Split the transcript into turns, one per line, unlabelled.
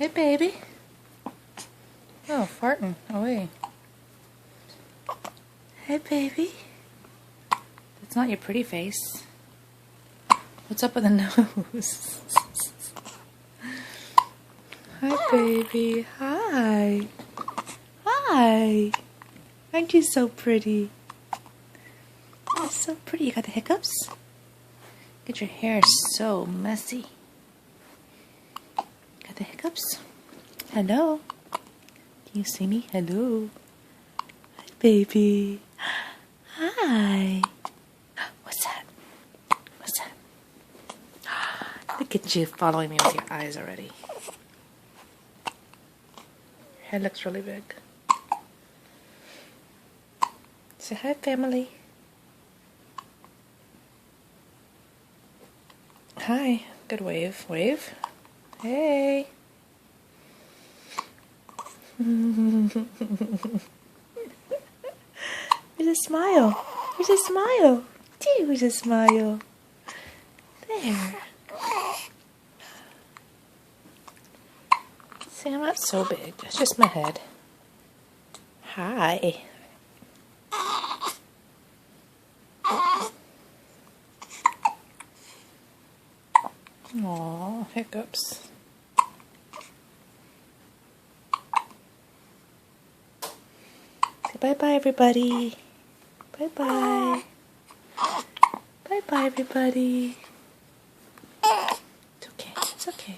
Hey, baby. Oh, farting away. Hey, baby. That's not your pretty face. What's up with the nose? Hi, baby. Hi. Hi. Aren't you so pretty? You're so pretty. You got the hiccups? Get your hair so messy. Got the hiccups? Hello. Can you see me? Hello. Hi, baby. Hi. What's that? What's that? Look at you following me with your eyes already. Your head looks really big. Say hi, family. Hi. Good wave. Wave. Hey. Where's a smile? Where's a smile? Gee, where's a smile? There. See, I'm not so big. It's just my head. Hi. Aw, hiccups. Say bye-bye, everybody. Bye-bye. Bye-bye, everybody. It's okay. It's okay.